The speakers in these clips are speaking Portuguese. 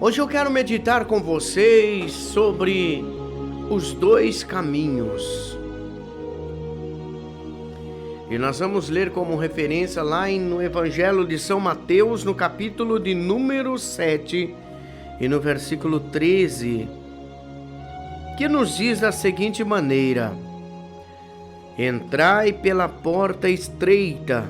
Hoje eu quero meditar com vocês sobre os dois caminhos. E nós vamos ler como referência lá no Evangelho de São Mateus, no capítulo de número 7 e no versículo 13, que nos diz da seguinte maneira: Entrai pela porta estreita,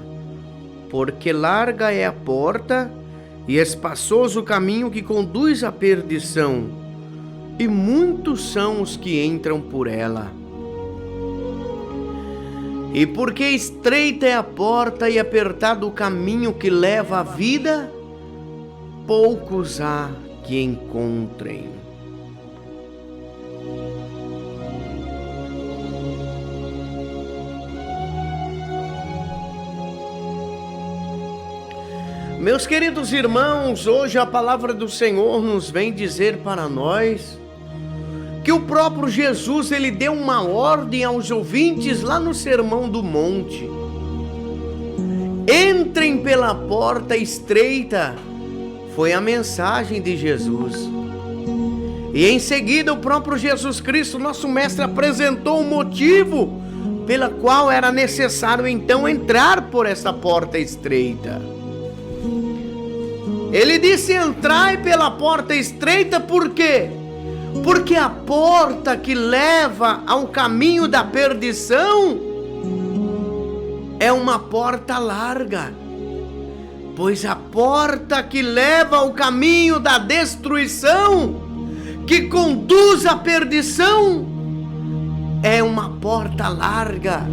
porque larga é a porta e espaçoso o caminho que conduz à perdição, e muitos são os que entram por ela. E porque estreita é a porta e apertado o caminho que leva à vida, poucos há que encontrem. Meus queridos irmãos, hoje a palavra do Senhor nos vem dizer para nós que o próprio Jesus, ele deu uma ordem aos ouvintes lá no Sermão do Monte. Entrem pela porta estreita, foi a mensagem de Jesus. E em seguida o próprio Jesus Cristo, nosso mestre, apresentou o motivo pela qual era necessário então entrar por essa porta estreita. Ele disse: entrai pela porta estreita, por quê? Porque a porta que leva ao caminho da perdição é uma porta larga, pois a porta que leva ao caminho da destruição, que conduz à perdição, é uma porta larga,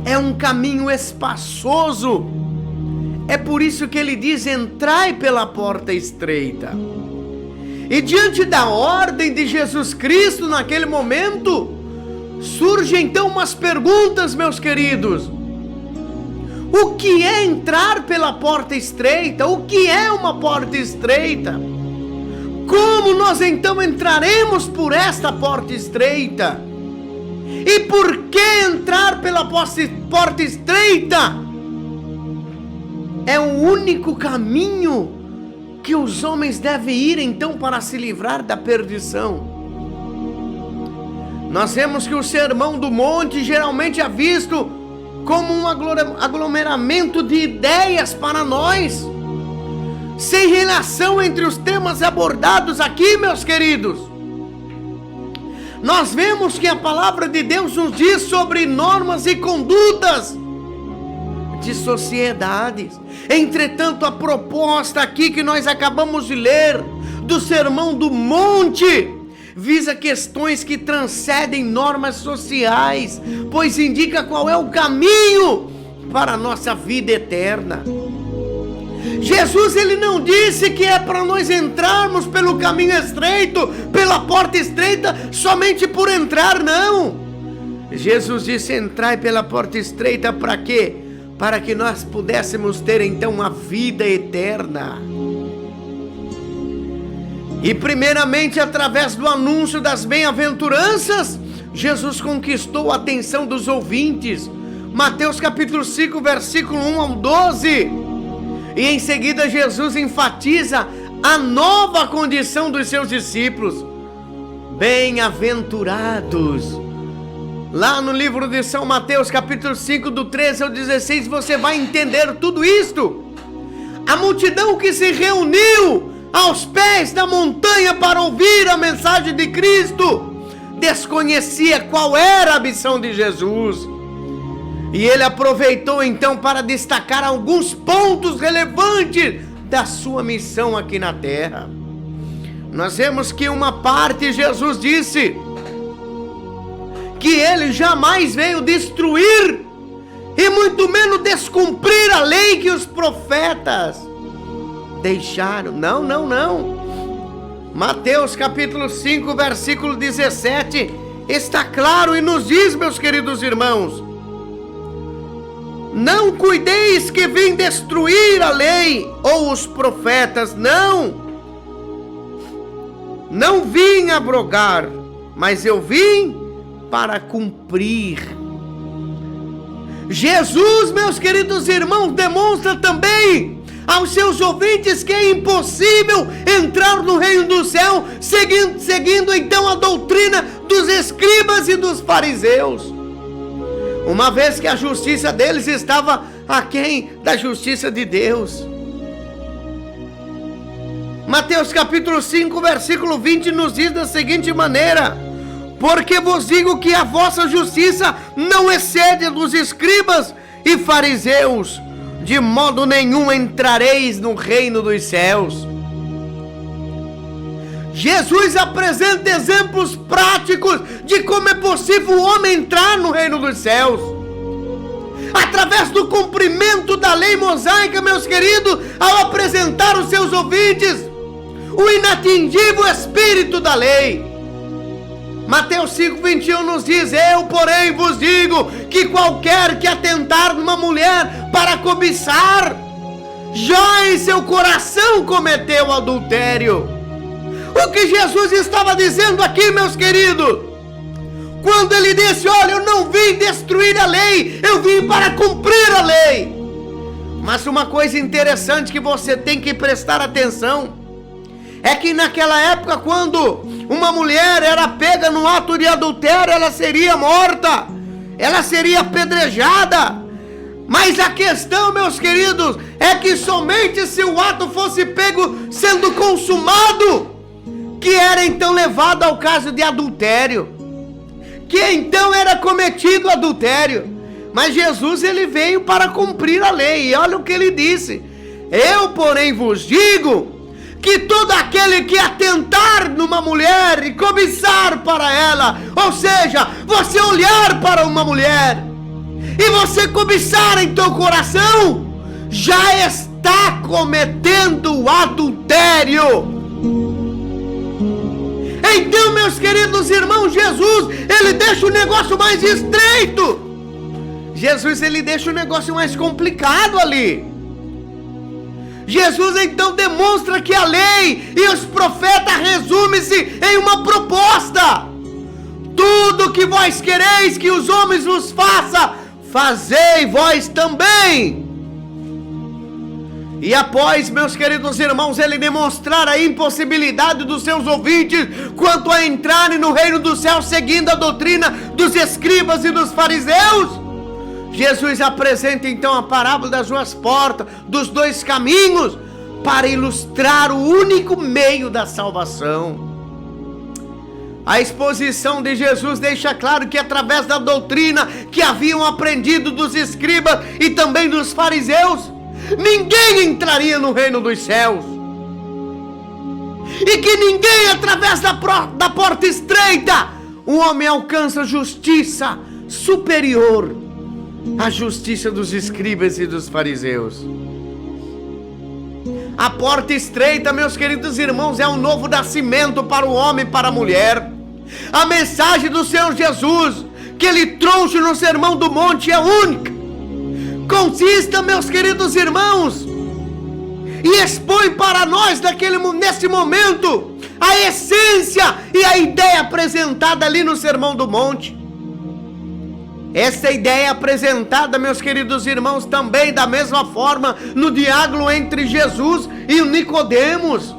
é um caminho espaçoso. É por isso que ele diz: entrai pela porta estreita. E diante da ordem de Jesus Cristo naquele momento, surgem então umas perguntas, meus queridos. O que é entrar pela porta estreita? O que é uma porta estreita? Como nós então entraremos por esta porta estreita? E por que entrar pela porta estreita? É o único caminho que os homens devem ir então para se livrar da perdição. Nós vemos que o Sermão do Monte geralmente é visto como um aglomeramento de ideias para nós, sem relação entre os temas abordados aqui, meus queridos. Nós vemos que a palavra de Deus nos diz sobre normas e condutas de sociedades. Entretanto, a proposta aqui que nós acabamos de ler do Sermão do Monte visa questões que transcendem normas sociais, pois indica qual é o caminho para a nossa vida eterna. Jesus, ele não disse que é para nós entrarmos pelo caminho estreito, pela porta estreita, somente por entrar, não. Jesus disse: entrai pela porta estreita para quê? Para que nós pudéssemos ter então a vida eterna. E primeiramente, através do anúncio das bem-aventuranças, Jesus conquistou a atenção dos ouvintes. Mateus capítulo 5, versículo 1 ao 12. E em seguida Jesus enfatiza a nova condição dos seus discípulos. Bem-aventurados. Lá no livro de São Mateus, capítulo 5, do 13 ao 16, você vai entender tudo isto. A multidão que se reuniu aos pés da montanha para ouvir a mensagem de Cristo desconhecia qual era a missão de Jesus. E ele aproveitou então para destacar alguns pontos relevantes da sua missão aqui na terra. Nós vemos que uma parte Jesus disse que ele jamais veio destruir e muito menos descumprir a lei que os profetas deixaram. Não. Mateus capítulo 5, versículo 17 está claro e nos diz, meus queridos irmãos: não cuideis que vim destruir a lei ou os profetas, não vim abrogar, mas eu vim para cumprir. Jesus, meus queridos irmãos, demonstra também aos seus ouvintes que é impossível entrar no reino do céu seguindo então a doutrina dos escribas e dos fariseus, uma vez que a justiça deles estava aquém da justiça de Deus. Mateus capítulo 5, versículo 20 nos diz da seguinte maneira: porque vos digo que a vossa justiça não excede dos escribas e fariseus, de modo nenhum entrareis no reino dos céus. Jesus apresenta exemplos práticos de como é possível o homem entrar no reino dos céus, através do cumprimento da lei mosaica, meus queridos, ao apresentar aos seus ouvintes o inatingível espírito da lei. Mateus 5:21 nos diz: eu, porém, vos digo que qualquer que atentar numa mulher para cobiçar, já em seu coração cometeu adultério. O que Jesus estava dizendo aqui, meus queridos, quando ele disse: olha, eu não vim destruir a lei, eu vim para cumprir a lei. Mas uma coisa interessante que você tem que prestar atenção é que naquela época, quando uma mulher era pega no ato de adultério, ela seria morta, ela seria apedrejada. Mas a questão, meus queridos, é que somente se o ato fosse pego sendo consumado, que era então levado ao caso de adultério, que então era cometido adultério. Mas Jesus, ele veio para cumprir a lei, e olha o que ele disse: eu, porém, vos digo que todo aquele que atentar numa mulher e cobiçar para ela, ou seja, você olhar para uma mulher e você cobiçar em teu coração, já está cometendo o adultério. Então, meus queridos irmãos, Jesus, ele deixa o negócio mais estreito. Jesus, ele deixa o negócio mais complicado ali. Jesus então demonstra que a lei e os profetas resumem-se em uma proposta: tudo que vós quereis que os homens vos façam, fazei vós também. E após, meus queridos irmãos, ele demonstrar a impossibilidade dos seus ouvintes quanto a entrarem no reino do céu seguindo a doutrina dos escribas e dos fariseus, Jesus apresenta então a parábola das duas portas, dos dois caminhos, para ilustrar o único meio da salvação. A exposição de Jesus deixa claro que através da doutrina que haviam aprendido dos escribas e também dos fariseus, ninguém entraria no reino dos céus, e que ninguém, através da porta estreita, o homem alcança justiça superior a justiça dos escribas e dos fariseus. A porta estreita, meus queridos irmãos, é um novo nascimento para o homem e para a mulher. A mensagem do Senhor Jesus, que ele trouxe no Sermão do Monte, é única. Consiste, meus queridos irmãos, e expõe para nós nesse momento a essência e a ideia apresentada ali no Sermão do Monte. Essa ideia apresentada, meus queridos irmãos, também da mesma forma no diálogo entre Jesus e o Nicodemos.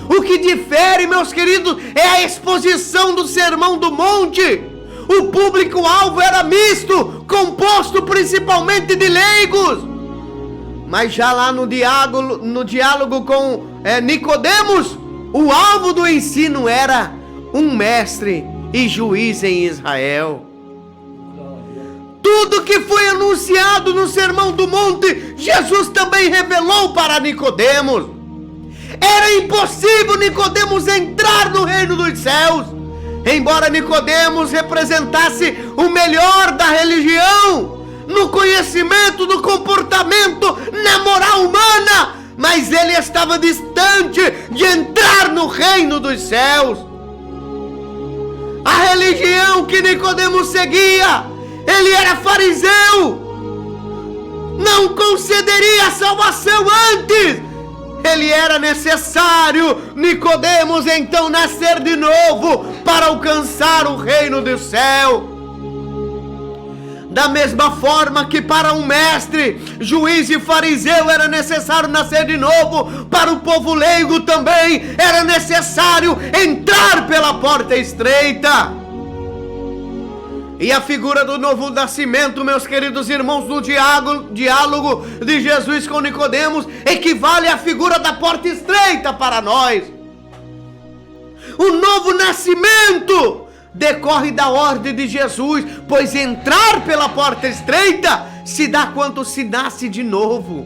O que difere, meus queridos, é a exposição do Sermão do Monte. O público-alvo era misto, composto principalmente de leigos. Mas já lá no diálogo com Nicodemos, o alvo do ensino era um mestre e juiz em Israel. Tudo que foi anunciado no Sermão do Monte, Jesus também revelou para Nicodemos. Era impossível Nicodemos entrar no reino dos céus. Embora Nicodemos representasse o melhor da religião, no conhecimento, no comportamento, na moral humana, mas ele estava distante de entrar no reino dos céus. A religião que Nicodemos seguia, ele era fariseu, não concederia a salvação antes. Ele era necessário, Nicodemos, então nascer de novo para alcançar o reino do céu. Da mesma forma que para um mestre, juiz e fariseu era necessário nascer de novo, para o povo leigo também era necessário entrar pela porta estreita. E a figura do novo nascimento, meus queridos irmãos, no diálogo de Jesus com Nicodemos, equivale à figura da porta estreita para nós. O novo nascimento decorre da ordem de Jesus, pois entrar pela porta estreita se dá quando se nasce de novo.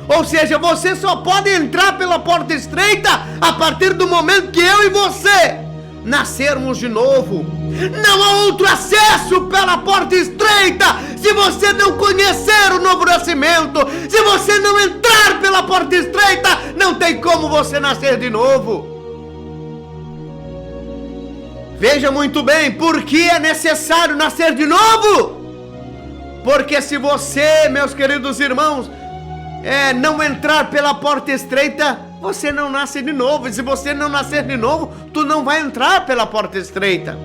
Ou seja, você só pode entrar pela porta estreita a partir do momento que eu e você nascermos de novo. Não há outro acesso pela porta estreita se você não conhecer o novo nascimento. Se você não entrar pela porta estreita, não tem como você nascer de novo. Veja muito bem, por que é necessário nascer de novo? Porque se você, meus queridos irmãos, não entrar pela porta estreita, você não nasce de novo. E se você não nascer de novo, tu não vai entrar pela porta estreita.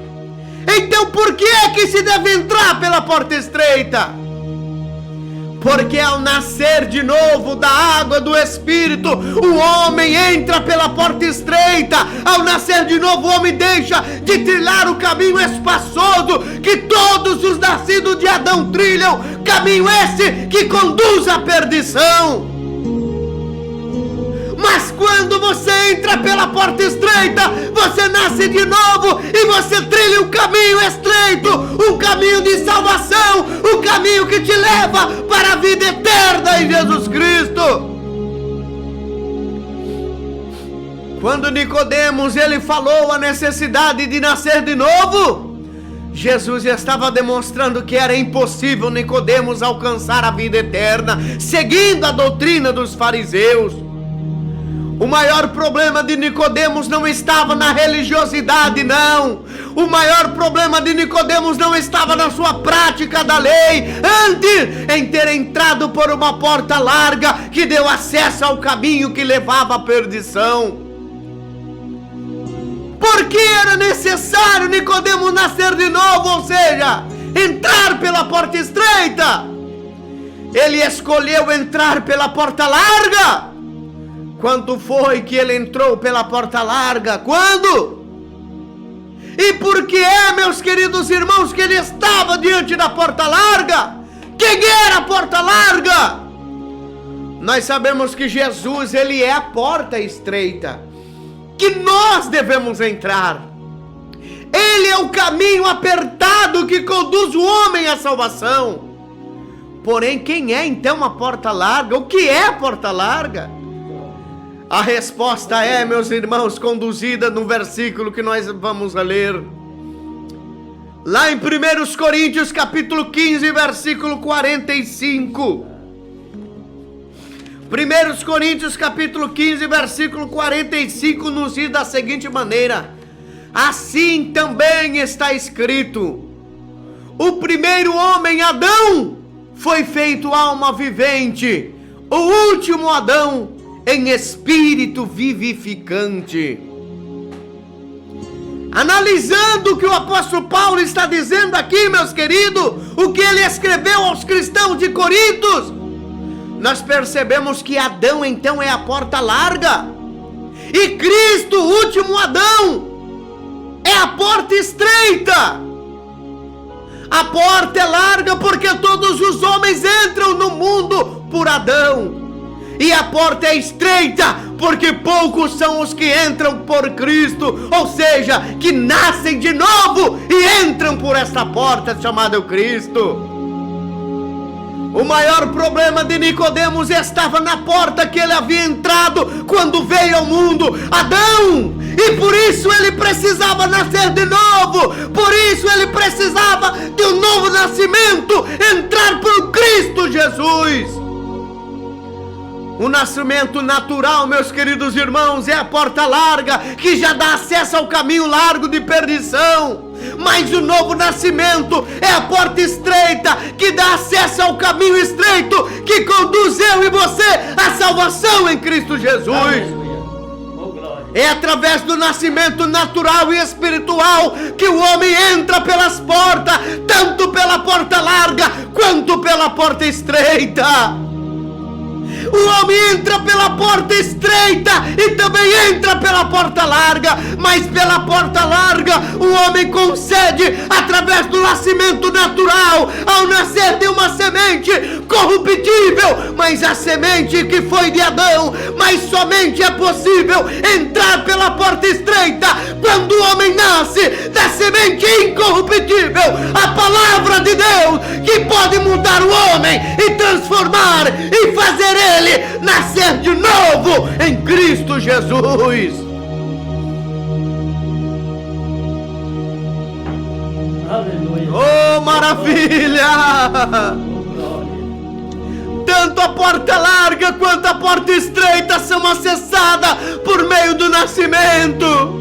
Então por que é que se deve entrar pela porta estreita? Porque ao nascer de novo da água do Espírito, o homem entra pela porta estreita. Ao nascer de novo, o homem deixa de trilhar o caminho espaçoso que todos os nascidos de Adão trilham, caminho esse que conduz à perdição. Mas quando você entra pela porta estreita, você nasce de novo e você trilha um caminho estreito, um caminho de salvação, um caminho que te leva para a vida eterna em Jesus Cristo. Quando Nicodemos ele falou a necessidade de nascer de novo, Jesus estava demonstrando que era impossível Nicodemos alcançar a vida eterna, seguindo a doutrina dos fariseus. O maior problema de Nicodemos não estava na religiosidade, não. O maior problema de Nicodemos não estava na sua prática da lei, antes em ter entrado por uma porta larga que deu acesso ao caminho que levava à perdição. Por que era necessário Nicodemos nascer de novo, ou seja, entrar pela porta estreita? Ele escolheu entrar pela porta larga. Quando foi que ele entrou pela porta larga? Quando? E por que meus queridos irmãos, que ele estava diante da porta larga? Quem era a porta larga? Nós sabemos que Jesus, ele é a porta estreita, que nós devemos entrar. Ele é o caminho apertado que conduz o homem à salvação. Porém, quem é então a porta larga? O que é a porta larga? A resposta é, meus irmãos, conduzida no versículo que nós vamos ler. Lá em 1 Coríntios capítulo 15, versículo 45. 1 Coríntios capítulo 15, versículo 45 nos diz da seguinte maneira: assim também está escrito: o primeiro homem, Adão, foi feito alma vivente, o último Adão em espírito vivificante. Analisando o que o apóstolo Paulo está dizendo aqui, meus queridos, o que ele escreveu aos cristãos de Corinto, nós percebemos que Adão então é a porta larga, e Cristo, o último Adão, é a porta estreita. A porta é larga porque todos os homens entram no mundo por Adão, e a porta é estreita porque poucos são os que entram por Cristo, ou seja, que nascem de novo e entram por esta porta chamada Cristo. O maior problema de Nicodemos estava na porta que ele havia entrado quando veio ao mundo, Adão, e por isso ele precisava nascer de novo, por isso ele precisava de um novo nascimento, entrar por Cristo Jesus. O nascimento natural, meus queridos irmãos, é a porta larga, que já dá acesso ao caminho largo de perdição. Mas o novo nascimento é a porta estreita, que dá acesso ao caminho estreito, que conduz eu e você à salvação em Cristo Jesus. É através do nascimento natural e espiritual que o homem entra pelas portas, tanto pela porta larga quanto pela porta estreita. O homem entra pela porta estreita e também entra pela porta larga, mas pela porta larga o homem concede através do nascimento natural, ao nascer de uma semente corruptível, mas a semente que foi de Adão. Mas somente é possível entrar pela porta estreita quando o homem nasce da semente incorruptível, a palavra de Deus, que pode mudar o homem e transformar e fazer ele nascer de novo em Cristo Jesus. Aleluia. Oh, maravilha! Tanto a porta larga quanto a porta estreita são acessadas por meio do nascimento.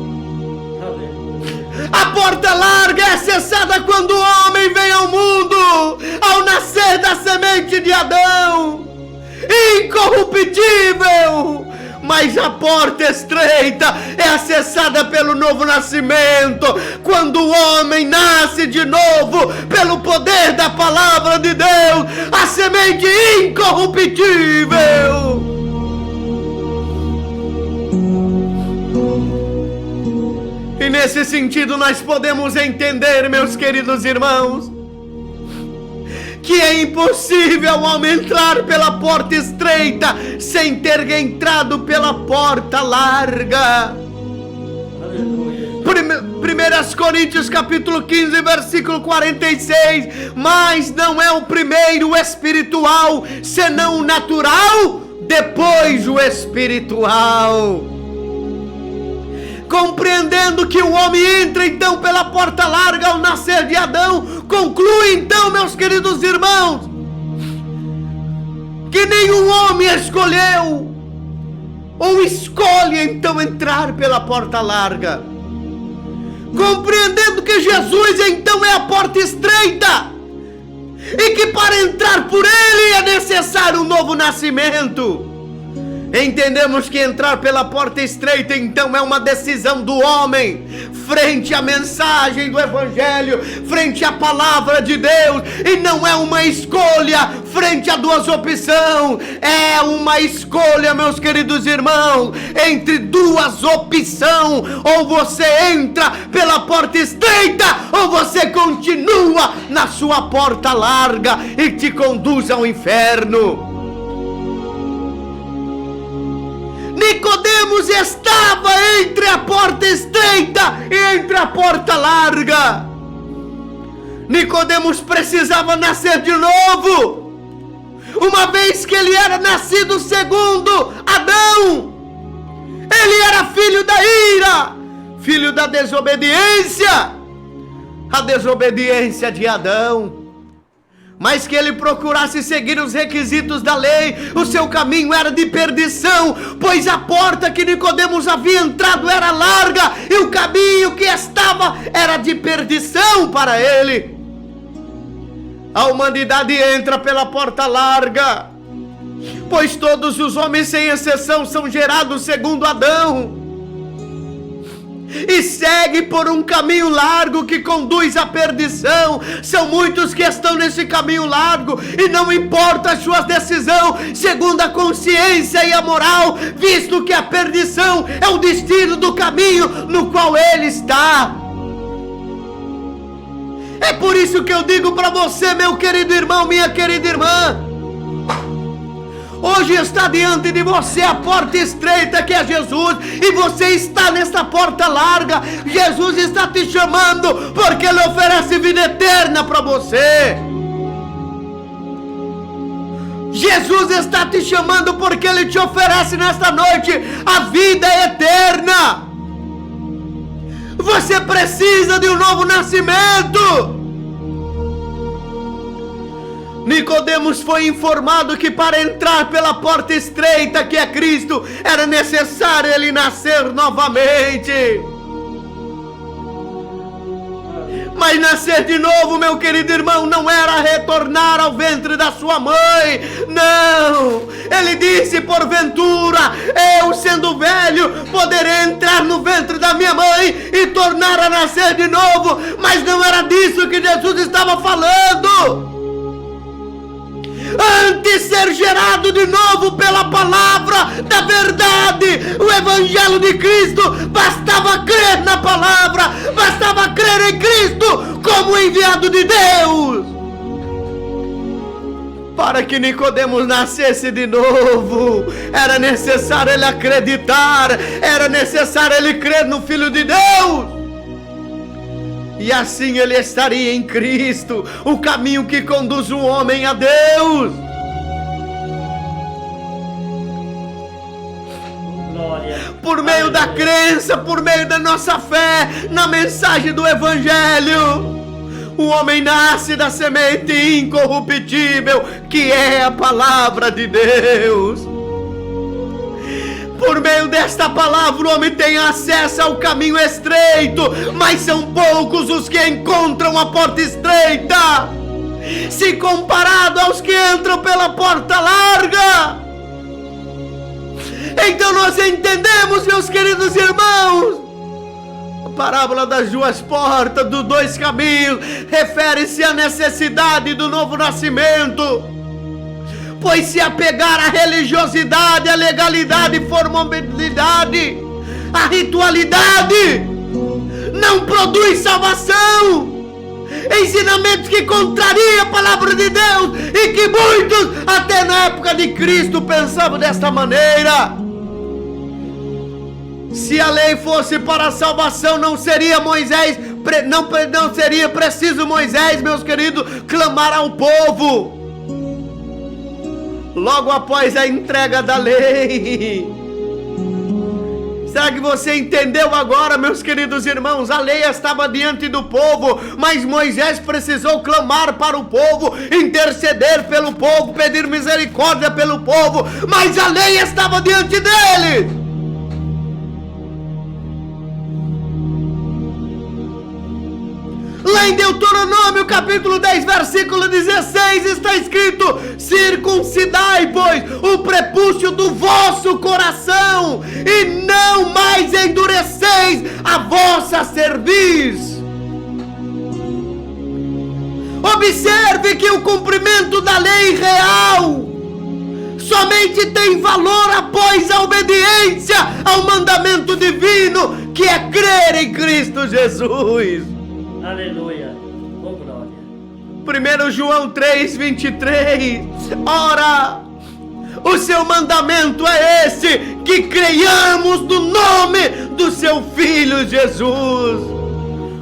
A porta larga é acessada quando o homem vem ao mundo, ao nascer da semente de Adão, incorruptível. Mas a porta estreita é acessada pelo novo nascimento, quando o homem nasce de novo pelo poder da palavra de Deus, a semente incorruptível. E nesse sentido nós podemos entender, meus queridos irmãos, que é impossível o homem entrar pela porta estreita sem ter entrado pela porta larga. 1 Coríntios capítulo 15, versículo 46. Mas não é o primeiro o espiritual, senão o natural, depois o espiritual. Compreendendo que o homem entra então pela porta larga ao nascer de Adão, conclui então, meus queridos irmãos, que nenhum homem escolheu ou escolhe então entrar pela porta larga. Compreendendo que Jesus então é a porta estreita e que para entrar por ele é necessário um novo nascimento. Entendemos que entrar pela porta estreita então é uma decisão do homem frente à mensagem do Evangelho, frente à palavra de Deus, e não é uma escolha frente a duas opções. É uma escolha, meus queridos irmãos, entre duas opções: ou você entra pela porta estreita, ou você continua na sua porta larga e te conduz ao inferno. Nicodemos estava entre a porta estreita e entre a porta larga. Nicodemos precisava nascer de novo, uma vez que ele era nascido segundo Adão. Ele era filho da ira, filho da desobediência, a desobediência de Adão. Mas que ele procurasse seguir os requisitos da lei, o seu caminho era de perdição, pois a porta que Nicodemos havia entrado era larga e o caminho que estava era de perdição para ele. A humanidade entra pela porta larga, pois todos os homens sem exceção são gerados segundo Adão, e segue por um caminho largo que conduz à perdição. São muitos que estão nesse caminho largo e não importa as suas decisões segundo a consciência e a moral, visto que a perdição é o destino do caminho no qual ele está. É por isso que eu digo para você, meu querido irmão, minha querida irmã, hoje está diante de você a porta estreita que é Jesus, e você está nessa porta larga. Jesus está te chamando porque Ele oferece vida eterna para você. Jesus está te chamando porque Ele te oferece nesta noite a vida eterna. Você precisa de um novo nascimento. Nicodemos foi informado que para entrar pela porta estreita, que é Cristo, era necessário ele nascer novamente. Mas nascer de novo, meu querido irmão, não era retornar ao ventre da sua mãe. Não! Ele disse: porventura, eu sendo velho, poderei entrar no ventre da minha mãe e tornar a nascer de novo. Mas não era disso que Jesus estava falando. Antes ser gerado de novo pela palavra da verdade, o Evangelho de Cristo, bastava crer na palavra, bastava crer em Cristo como enviado de Deus. Para que Nicodemos nascesse de novo, era necessário ele acreditar, era necessário ele crer no Filho de Deus. E assim ele estaria em Cristo, o caminho que conduz o homem a Deus. Glória. Por meio da crença, por meio da nossa fé na mensagem do Evangelho, o homem nasce da semente incorruptível, que é a palavra de Deus. Por meio desta palavra o homem tem acesso ao caminho estreito, mas são poucos os que encontram a porta estreita, se comparado aos que entram pela porta larga. Então nós entendemos, meus queridos irmãos, a parábola das duas portas, dos dois caminhos, refere-se à necessidade do novo nascimento. Pois se apegar à religiosidade, à legalidade, formalidade, à ritualidade, não produz salvação. Ensinamentos que contrariam a palavra de Deus e que muitos, até na época de Cristo, pensavam desta maneira. Se a lei fosse para a salvação, não seria Moisés, não seria preciso Moisés, meus queridos, clamar ao povo logo após a entrega da lei. Será que você entendeu agora, meus queridos irmãos? A lei estava diante do povo, mas Moisés precisou clamar para o povo, interceder pelo povo, pedir misericórdia pelo povo, mas a lei estava diante dele. Lá em Deuteronômio capítulo 10, versículo 16 está escrito: circuncidai, pois, o prepúcio do vosso coração, e não mais endureceis a vossa cerviz. Observe que o cumprimento da lei real somente tem valor após a obediência ao mandamento divino, que é crer em Cristo Jesus. Aleluia. Oh, glória. 1 João 3:23. Ora, o seu mandamento é esse, que creiamos no nome do seu Filho Jesus.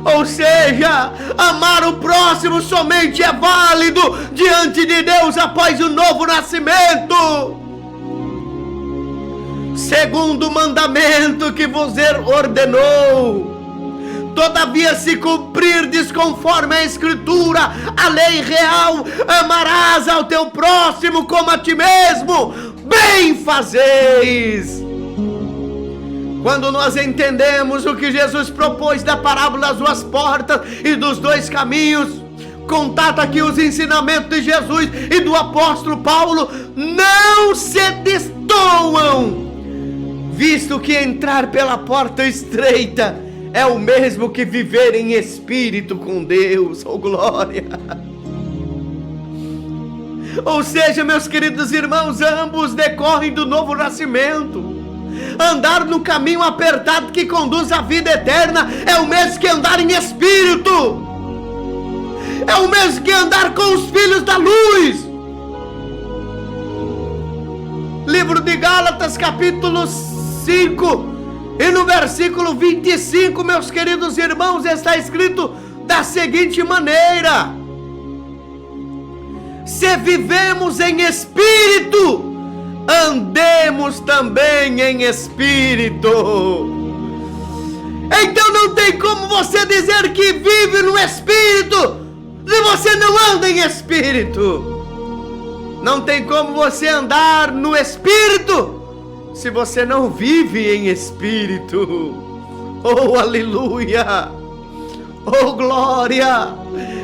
Ou seja, amar o próximo somente é válido diante de Deus após o novo nascimento. Segundo o mandamento que vos ordenou. Todavia, se cumprirdes conforme a Escritura, a lei real, amarás ao teu próximo como a ti mesmo, bem fazeis. Quando nós entendemos o que Jesus propôs da parábola das duas portas e dos dois caminhos, contata aqui os ensinamentos de Jesus e do apóstolo Paulo, não se destoam, visto que entrar pela porta estreita é o mesmo que viver em espírito com Deus. Oh, glória! Ou seja, meus queridos irmãos, ambos decorrem do novo nascimento. Andar no caminho apertado que conduz à vida eterna é o mesmo que andar em espírito. É o mesmo que andar com os filhos da luz. Livro de Gálatas, capítulo 5, e no versículo 25, meus queridos irmãos, está escrito da seguinte maneira: se vivemos em espírito, andemos também em espírito. Então não tem como você dizer que vive no espírito se você não anda em espírito. Não tem como você andar no espírito se você não vive em espírito. Oh, aleluia! Oh, glória!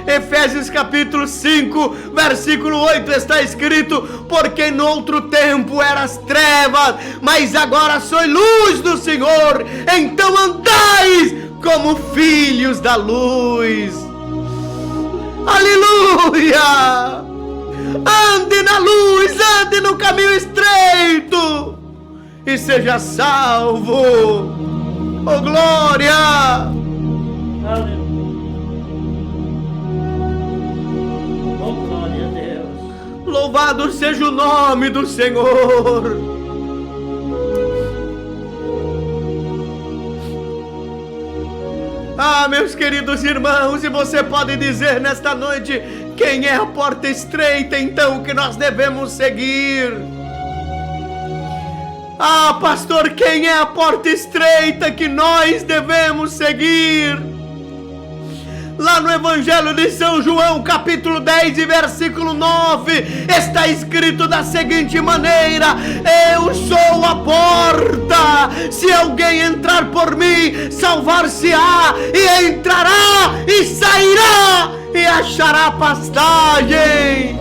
Efésios capítulo 5, versículo 8 está escrito: porque no outro tempo eras trevas, mas agora sois luz do Senhor, então andais como filhos da luz. Aleluia! Ande na luz, ande no caminho estreito e seja salvo. Oh, glória! Aleluia. Oh, glória a Deus. Louvado seja o nome do Senhor. Ah, meus queridos irmãos, e você pode dizer nesta noite: quem é a porta estreita então que nós devemos seguir? Ah, pastor, quem é a porta estreita que nós devemos seguir? Lá no Evangelho de São João, capítulo 10 e versículo 9, está escrito da seguinte maneira: eu sou a porta, se alguém entrar por mim, salvar-se-á, e entrará e sairá, e achará pastagem.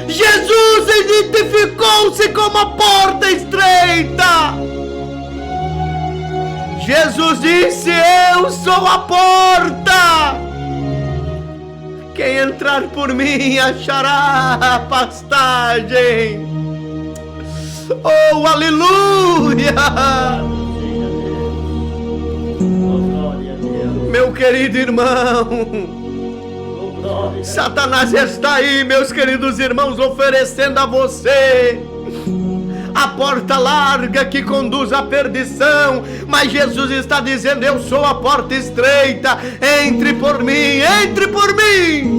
Jesus identificou-se como a porta estreita. Jesus disse: eu sou a porta, quem entrar por mim achará pastagem. Oh, aleluia! Meu querido irmão, Satanás está aí, meus queridos irmãos, oferecendo a você a porta larga que conduz à perdição, mas Jesus está dizendo: eu sou a porta estreita, entre por mim, entre por mim.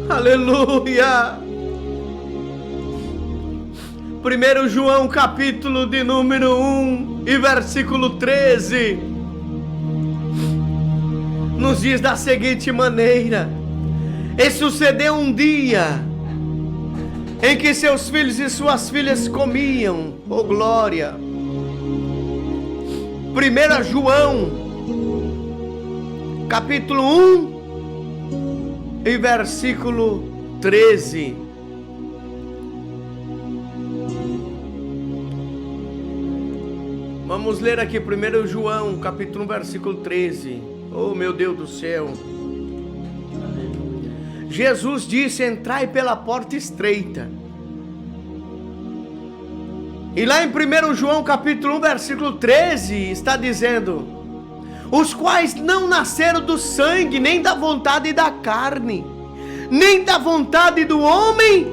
Aleluia. 1 João capítulo de número 1 e versículo 13 nos diz da seguinte maneira: e sucedeu um dia em que seus filhos e suas filhas comiam, oh glória. 1 João capítulo 1 e versículo 13. Vamos ler aqui 1 João capítulo 1 versículo 13. Oh, meu Deus do céu. Jesus disse: entrai pela porta estreita. E lá em 1 João capítulo 1 versículo 13 está dizendo: os quais não nasceram do sangue, nem da vontade da carne, nem da vontade do homem,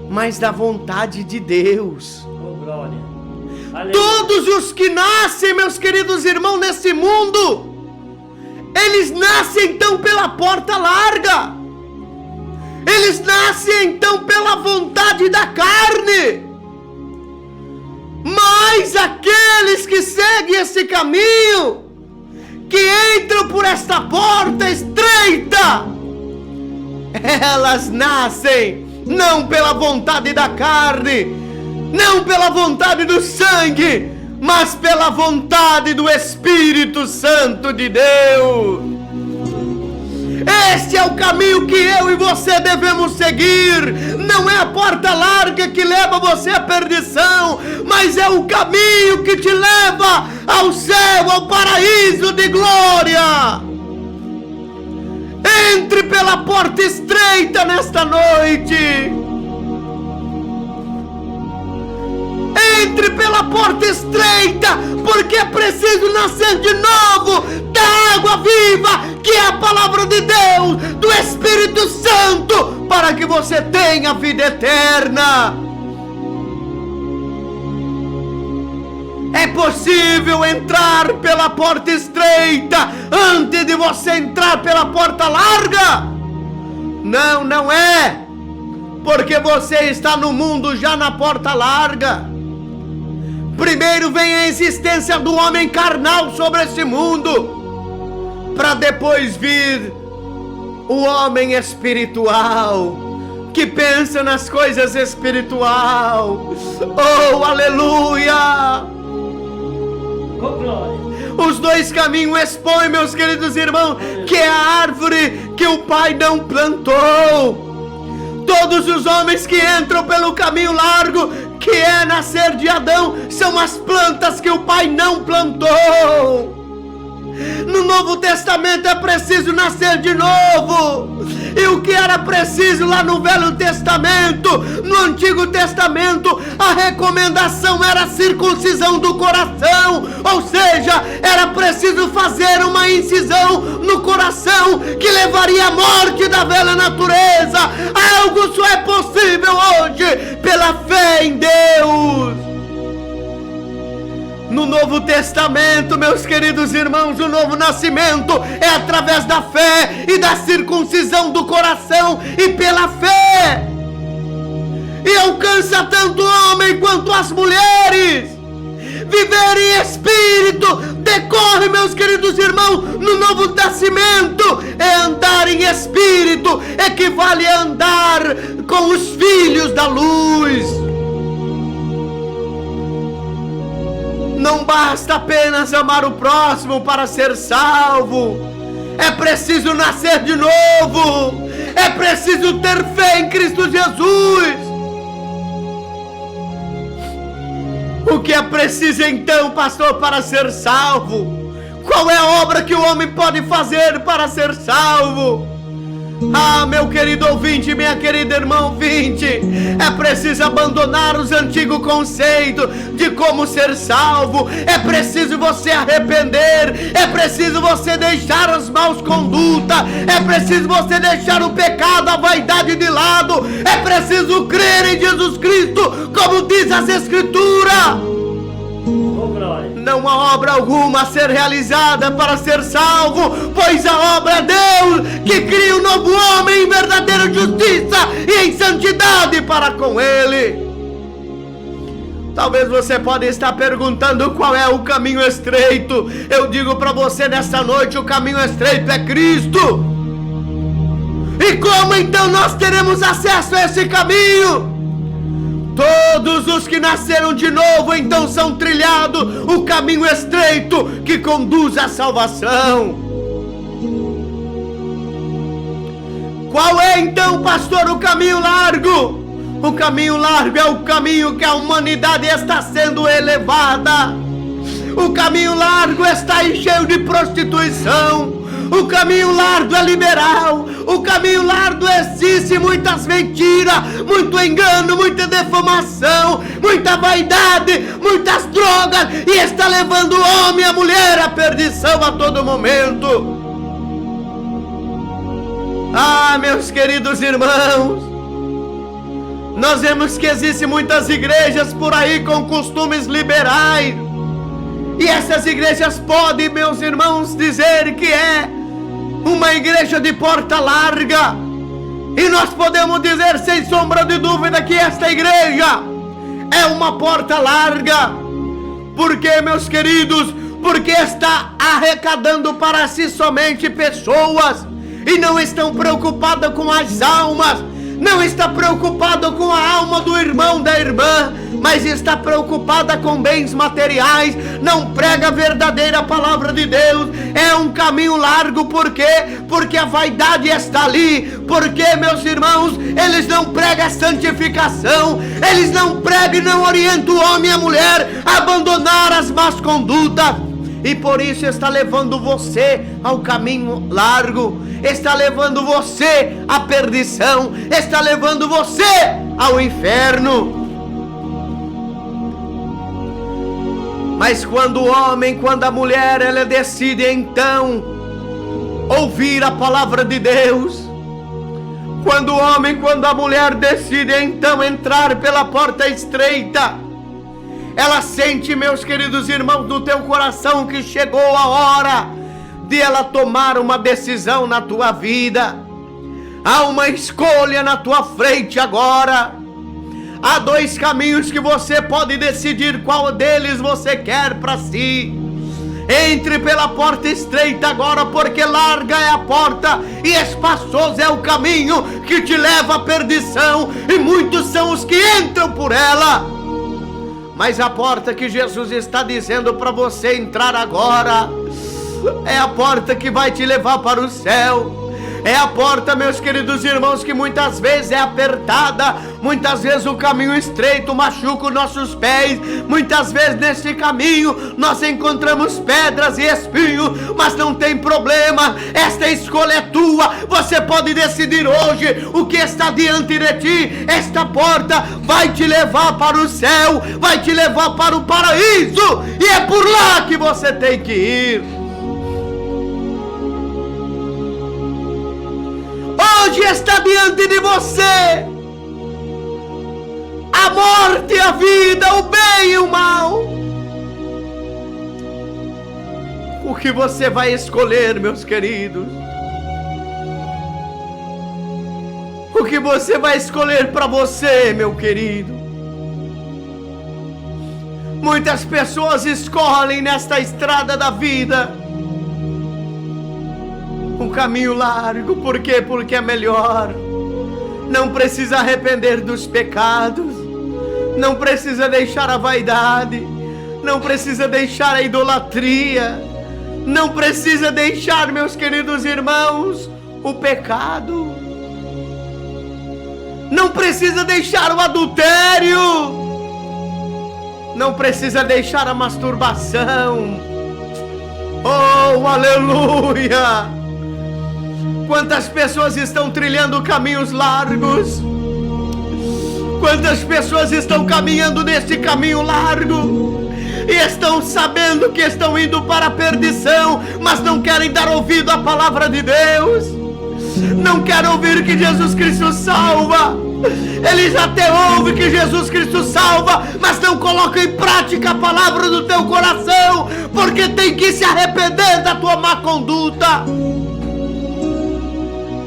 mas da vontade de Deus. Oh, glória. Todos os que nascem, meus queridos irmãos, nesse mundo, eles nascem então pela porta larga. Eles nascem então pela vontade da carne. Mas aqueles que seguem esse caminho, que entram por esta porta estreita, elas nascem não pela vontade da carne, não pela vontade do sangue, mas pela vontade do Espírito Santo de Deus. Este é o caminho que eu e você devemos seguir. Não é a porta larga que leva você à perdição, mas é o caminho que te leva ao céu, ao paraíso de glória. Entre pela porta estreita nesta noite. Entre pela porta estreita, porque é preciso nascer de novo da água viva, que é a palavra de Deus, do Espírito Santo, para que você tenha vida eterna. É possível entrar pela porta estreita antes de você entrar pela porta larga? Não, não é, porque você está no mundo já na porta larga. Primeiro vem a existência do homem carnal sobre esse mundo, para depois vir o homem espiritual, que pensa nas coisas espirituais. Oh, aleluia! Oh, glória. Os dois caminhos expõem, meus queridos irmãos, que é a árvore que o Pai não plantou. Todos os homens que entram pelo caminho largo, que é nascer de Adão, são as plantas que o Pai não plantou. No Novo Testamento é preciso nascer de novo. E o que era preciso lá no Velho Testamento, no Antigo Testamento, a recomendação era a circuncisão do coração. Ou seja, era preciso fazer uma incisão no coração que levaria à morte da velha natureza. Algo só é possível hoje pela fé em Deus. No Novo Testamento, meus queridos irmãos, o novo nascimento é através da fé e da circuncisão do coração e pela fé. E alcança tanto o homem quanto as mulheres. Viver em espírito decorre, meus queridos irmãos, no novo nascimento. É andar em espírito, equivale a andar com os filhos da luz. Não basta apenas amar o próximo para ser salvo. É preciso nascer de novo. É preciso ter fé em Cristo Jesus. O que é preciso então, pastor, para ser salvo? Qual é a obra que o homem pode fazer para ser salvo? Ah, meu querido ouvinte, minha querida irmã ouvinte, é preciso abandonar os antigos conceitos de como ser salvo. É preciso você arrepender. É preciso você deixar as maus condutas. É preciso você deixar o pecado, a vaidade de lado. É preciso crer em Jesus Cristo, como diz as Escrituras. Não há obra alguma a ser realizada para ser salvo, pois a obra é Deus que cria um novo homem em verdadeira justiça e em santidade para com Ele. Talvez você pode estar perguntando qual é o caminho estreito. Eu digo para você nessa noite, o caminho estreito é Cristo. E como então nós teremos acesso a esse caminho? Todos os que nasceram de novo então são trilhados o caminho estreito que conduz à salvação. Qual é então, pastor, o caminho largo? O caminho largo é o caminho que a humanidade está sendo elevada. O caminho largo está cheio de prostituição. O caminho largo é liberal. O caminho largo existe muitas mentiras, muito engano, muita defamação, muita vaidade, muitas drogas, e está levando o homem e a mulher à perdição a todo momento. Ah, meus queridos irmãos, nós vemos que existem muitas igrejas por aí com costumes liberais. E essas igrejas podem, meus irmãos, dizer que é uma igreja de porta larga. E nós podemos dizer sem sombra de dúvida que esta igreja é uma porta larga. Por quê, meus queridos? Porque está arrecadando para si somente pessoas e não estão preocupadas com as almas. Não está preocupada com a alma do irmão, da irmã, mas está preocupada com bens materiais. Não prega a verdadeira palavra de Deus. É um caminho largo. Por quê? Porque a vaidade está ali. Porque, meus irmãos, eles não pregam a santificação. Eles não pregam e não orientam o homem e a mulher a abandonar as más condutas. E por isso está levando você ao caminho largo. Está levando você à perdição. Está levando você ao inferno. Mas quando o homem, quando a mulher, ela decide então ouvir a palavra de Deus. Quando o homem, quando a mulher decide então entrar pela porta estreita, ela sente, meus queridos irmãos, no teu coração que chegou a hora de ela tomar uma decisão na tua vida. Há uma escolha na tua frente agora. Há dois caminhos que você pode decidir qual deles você quer para si. Entre pela porta estreita agora, porque larga é a porta e espaçoso é o caminho que te leva à perdição, e muitos são os que entram por ela. Mas a porta que Jesus está dizendo para você entrar agora é a porta que vai te levar para o céu. É a porta, meus queridos irmãos, que muitas vezes é apertada, muitas vezes o caminho estreito machuca os nossos pés, muitas vezes nesse caminho nós encontramos pedras e espinhos, mas não tem problema, esta escolha é tua. Você pode decidir hoje o que está diante de ti. Esta porta vai te levar para o céu, vai te levar para o paraíso, e é por lá que você tem que ir. Hoje está diante de você a morte e a vida, o bem e o mal. O que você vai escolher, meus queridos? O que você vai escolher para você, meu querido? Muitas pessoas escolhem nesta estrada da vida um caminho largo. Por quê? Porque é melhor. Não precisa arrepender dos pecados, não precisa deixar a vaidade, não precisa deixar a idolatria, não precisa deixar, meus queridos irmãos, o pecado, não precisa deixar o adultério, não precisa deixar a masturbação. Oh, aleluia! Quantas pessoas estão trilhando caminhos largos? Quantas pessoas estão caminhando neste caminho largo e estão sabendo que estão indo para a perdição, mas não querem dar ouvido à palavra de Deus, não querem ouvir que Jesus Cristo salva. Eles até ouvem que Jesus Cristo salva, mas não colocam em prática a palavra do teu coração, porque tem que se arrepender da tua má conduta.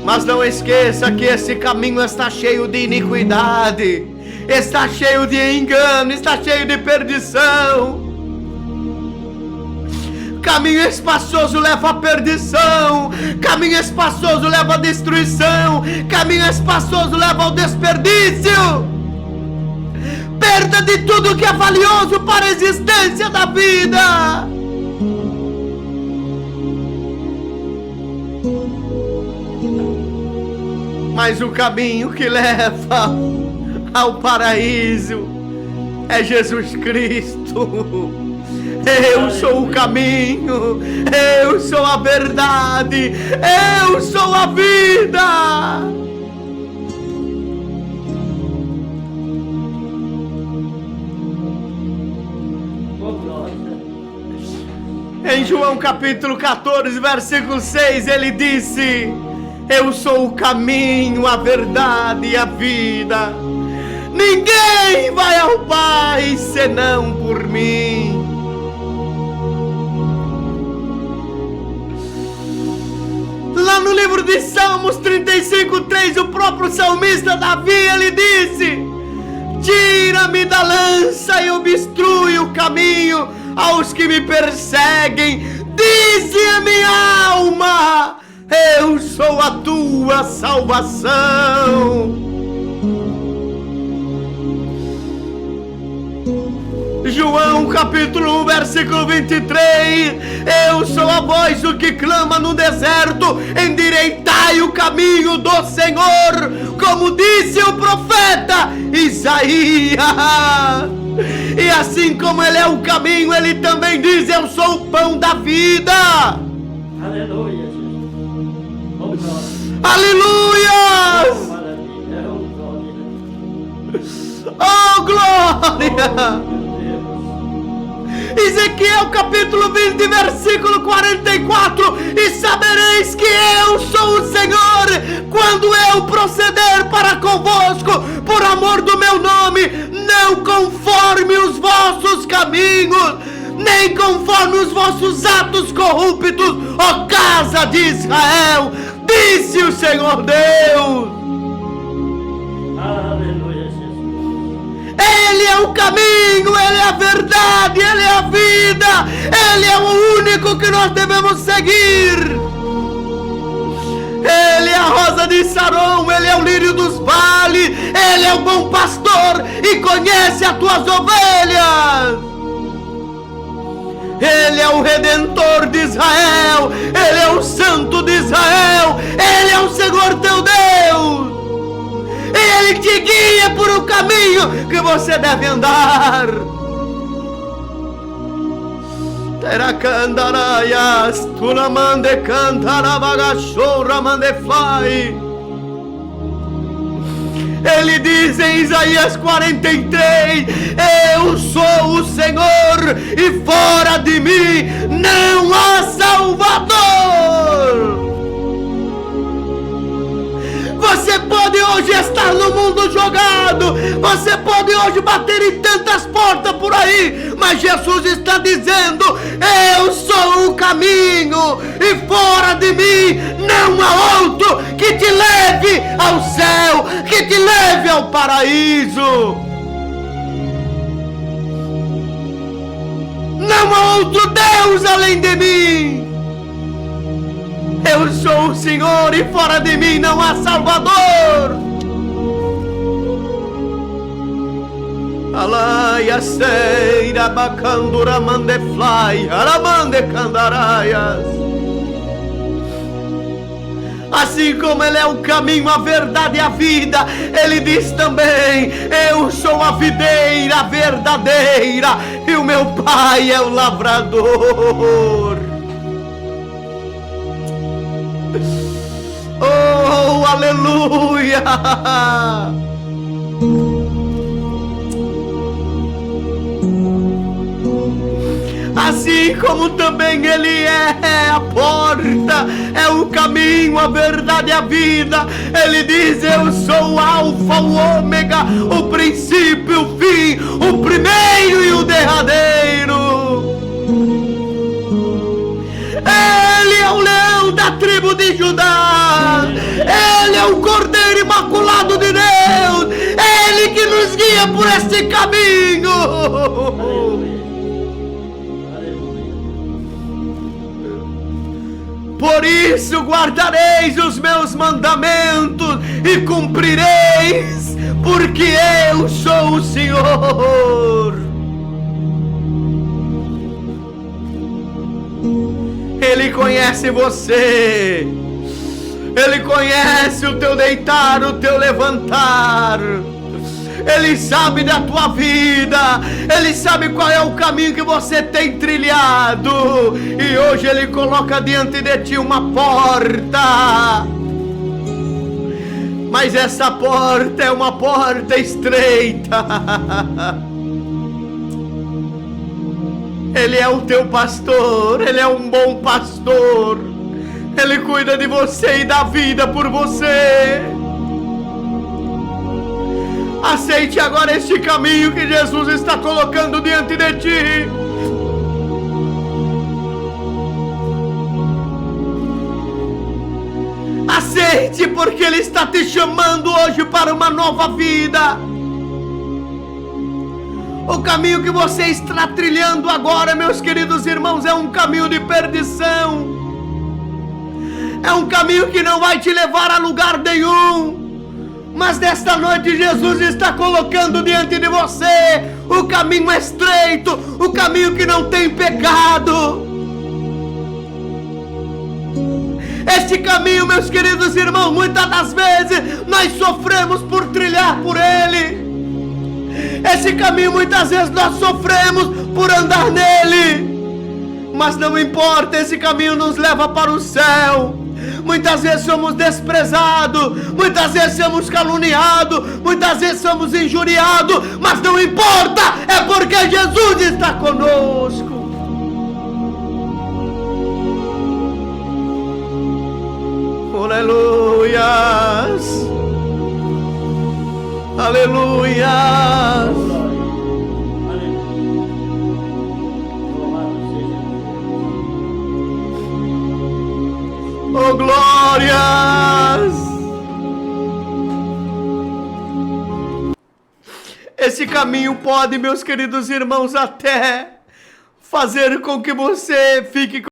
Mas não esqueça que esse caminho está cheio de iniquidade, está cheio de engano, está cheio de perdição. Caminho espaçoso leva à perdição, caminho espaçoso leva à destruição, caminho espaçoso leva ao desperdício, perda de tudo que é valioso para a existência da vida. Mas o caminho que leva ao paraíso é Jesus Cristo. Eu sou o caminho, eu sou a verdade, eu sou a vida. Em João capítulo 14, versículo 6, ele disse: eu sou o caminho, a verdade e a vida. Ninguém vai ao Pai senão por mim. Lá no livro de Salmos 35:3, o próprio salmista Davi, ele disse: tira-me da lança e obstrui o caminho aos que me perseguem. Dize a minha alma: eu sou a tua salvação. João capítulo 1, versículo 23, eu sou a voz do que clama no deserto, endireitai o caminho do Senhor, como disse o profeta Isaías. E assim como ele é o caminho, ele também diz: eu sou o pão da vida. Aleluia. Aleluia! Oh, glória! Ezequiel capítulo 20, versículo 44, e sabereis que eu sou o Senhor, quando eu proceder para convosco, por amor do meu nome, não conforme os vossos caminhos, nem conforme os vossos atos corruptos, ó casa de Israel, disse o Senhor Deus. Aleluia, Jesus. Ei, Ele é o caminho, Ele é a verdade, Ele é a vida, Ele é o único que nós devemos seguir. Ele é a rosa de Saron, Ele é o lírio dos vales, Ele é o bom pastor e conhece as tuas ovelhas. Ele é o Redentor de Israel, Ele é o Santo de Israel, Ele é o Senhor teu Deus. E Ele te guia por um caminho que você deve andar. Teracandaraias, Turamande Cantarabagachora Mandefai. Ele diz em Isaías 43: eu sou o Senhor e fora de mim não há Salvador. Você pode hoje estar no mundo jogado, você pode hoje bater em tantas portas por aí, mas Jesus está dizendo: eu sou o caminho e fora de mim não há outro que te leve ao céu, que te leve ao paraíso. Não há outro Deus além de mim. Eu sou o Senhor e fora de mim não há Salvador. Alaia seira bacandura mandefly, aramande candaraias. Assim como Ele é o caminho, a verdade e a vida, Ele diz também: eu sou a videira verdadeira e o meu Pai é o lavrador. Oh, aleluia! Assim como também Ele é a porta, é o caminho, a verdade e a vida. Ele diz: eu sou o Alfa, o Ômega, o princípio, o fim, o primeiro e o derradeiro. Ele é o leão da tribo de Judá, Ele é o Cordeiro Imaculado de Deus, Ele que nos guia por este caminho. Por isso guardareis os meus mandamentos e cumprireis, porque eu sou o Senhor. Ele conhece você, Ele conhece o teu deitar, o teu levantar, Ele sabe da tua vida, Ele sabe qual é o caminho que você tem trilhado, e hoje Ele coloca diante de ti uma porta, mas essa porta é uma porta estreita. Ele é o teu pastor, Ele é um bom pastor, Ele cuida de você e dá vida por você. Aceite agora este caminho que Jesus está colocando diante de ti. Aceite, porque Ele está te chamando hoje para uma nova vida. O caminho que você está trilhando agora, meus queridos irmãos, é um caminho de perdição. É um caminho que não vai te levar a lugar nenhum. Mas nesta noite Jesus está colocando diante de você o caminho estreito, o caminho que não tem pecado. Este caminho, meus queridos irmãos, muitas das vezes nós sofremos por trilhar por ele. Esse caminho muitas vezes nós sofremos por andar nele, mas não importa, esse caminho nos leva para o céu. Muitas vezes somos desprezados, muitas vezes somos caluniados, muitas vezes somos injuriados, mas não importa, é porque Jesus está conosco. Aleluias, aleluias. Oh, glórias! esse caminho pode, meus queridos irmãos, até fazer com que você fique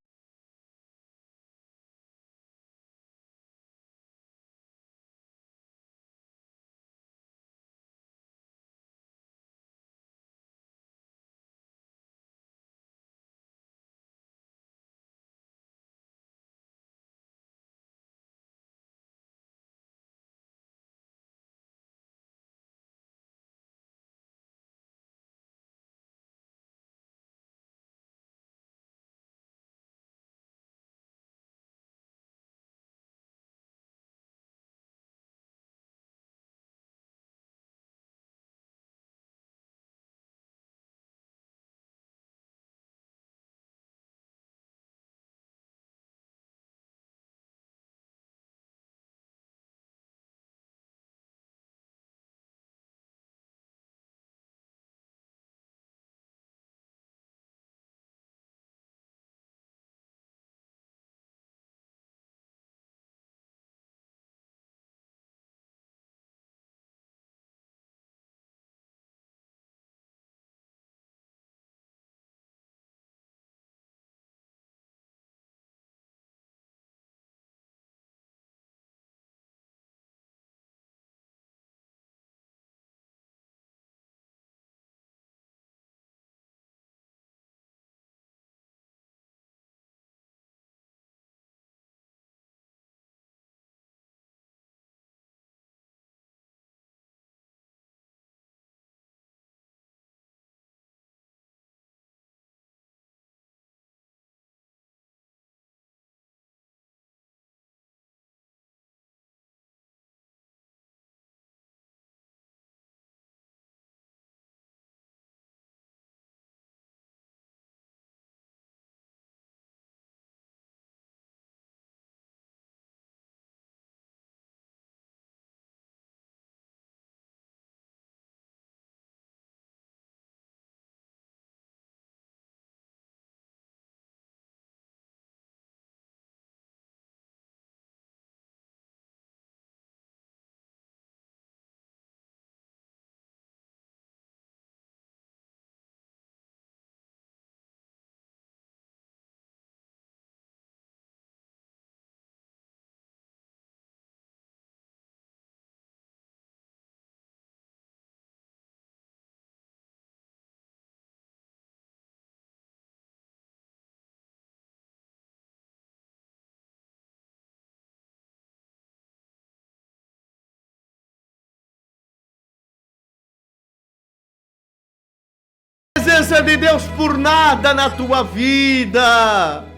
presença de Deus por nada na tua vida.